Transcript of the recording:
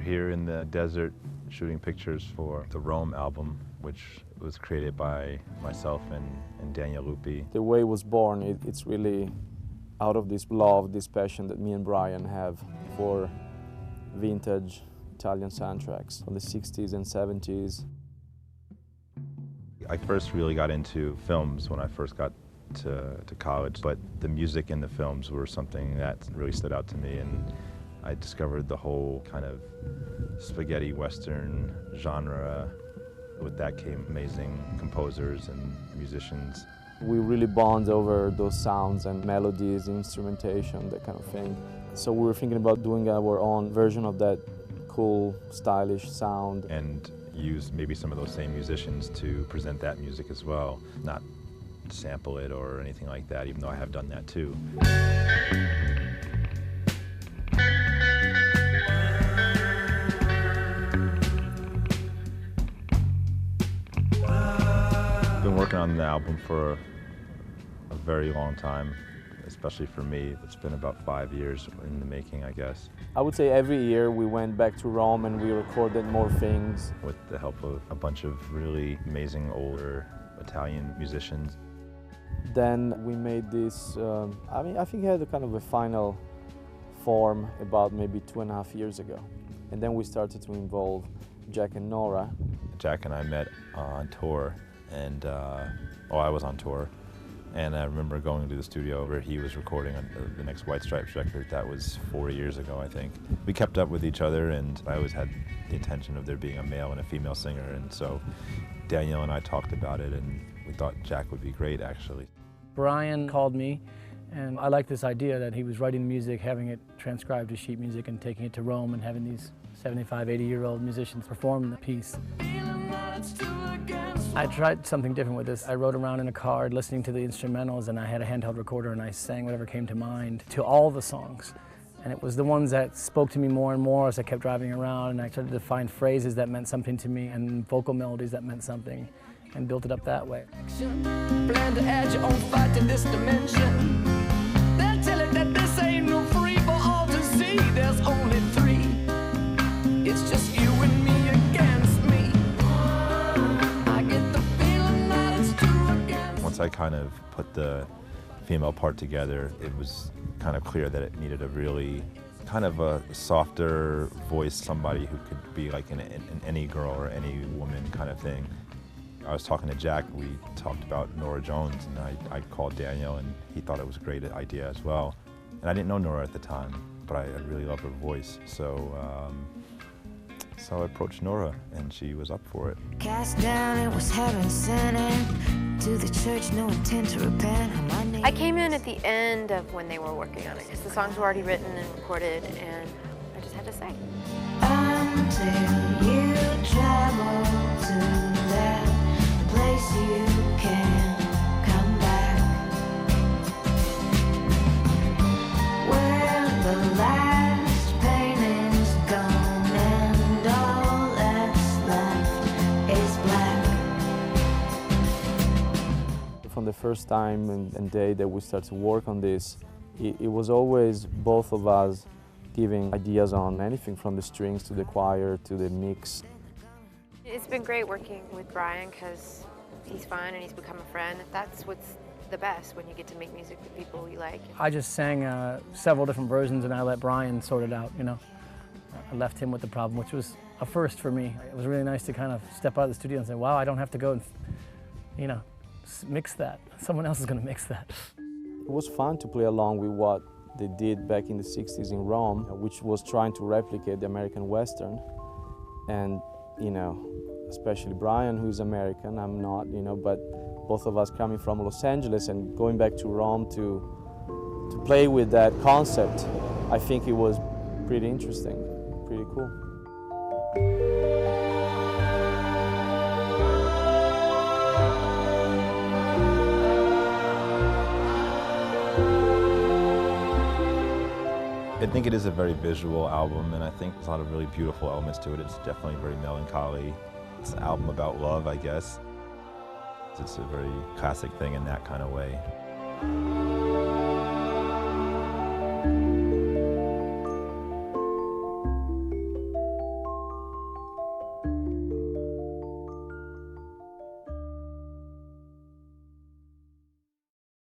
here in the desert shooting pictures for the Rome album, which was created by myself and Daniele Luppi. The way it was born, it's really out of this love, this passion that me and Brian have for vintage Italian soundtracks from the 60s and 70s. I first really got into films when I first got to college, but the music in the films were something that really stood out to me, and I discovered the whole kind of spaghetti western genre. With that came amazing composers and musicians. We really bond over those sounds and melodies, instrumentation, that kind of thing. So we were thinking about doing our own version of that cool, stylish sound. And use maybe some of those same musicians to present that music as well, not sample it or anything like that, even though I have done that too. I've been working on the album for a very long time, especially for me. It's been about 5 years in the making, I guess. I would say every year we went back to Rome and we recorded more things. With the help of a bunch of really amazing older Italian musicians. Then we made this, I think it had a kind of a final form about maybe 2.5 years ago. And then we started to involve Jack and Nora. Jack and I met on tour, and I was on tour. And I remember going to the studio where he was recording on the next White Stripes record. That was 4 years ago, I think. We kept up with each other, and I always had the intention of there being a male and a female singer. And so Danielle and I talked about it, and we thought Jack would be great, actually. Brian called me, and I liked this idea that he was writing music, having it transcribed to sheet music, and taking it to Rome and having these 75, 80-year-old musicians perform the piece. I tried something different with this. I rode around in a car listening to the instrumentals, and I had a handheld recorder, and I sang whatever came to mind to all the songs. And it was the ones that spoke to me more and more as I kept driving around, and I started to find phrases that meant something to me and vocal melodies that meant something, and built it up that way. Plan to add your own fight in this dimension. They'll tell it that this ain't no free for all to see. There's only three. It's just you and me against me. I get the feeling that it's two against. Once I kind of put the female part together, it was kind of clear that it needed a really kind of a softer voice, somebody who could be like an any girl or any woman kind of thing. I was talking to Jack, we talked about Nora Jones, and I called Daniel, and he thought it was a great idea as well. And I didn't know Nora at the time, but I really loved her voice. So I approached Nora, and she was up for it. Cast down, it was heaven sending to the church, no intent to repent. I came in at the end of when they were working on it, because the songs were already written and recorded, and I just had to sing. Until you travel to that place you can come back, where the last pain is gone and all that's left is black. From the first time and day that we started to work on this, it was always both of us giving ideas on anything from the strings to the choir to the mix. It's been great working with Brian because he's fun and he's become a friend. That's what's the best, when you get to make music with people you like. I just sang several different versions, and I let Brian sort it out, you know. I left him with the problem, which was a first for me. It was really nice to kind of step out of the studio and say, wow, I don't have to go and, you know, mix that. Someone else is going to mix that. It was fun to play along with what they did back in the 60s in Rome, which was trying to replicate the American Western. And, you know, especially Brian, who's American, I'm not, you know, but both of us coming from Los Angeles and going back to Rome to play with that concept, I think it was pretty interesting, pretty cool. I think it is a very visual album, and I think there's a lot of really beautiful elements to it. It's definitely very melancholy. It's an album about love, I guess. It's a very classic thing in that kind of way.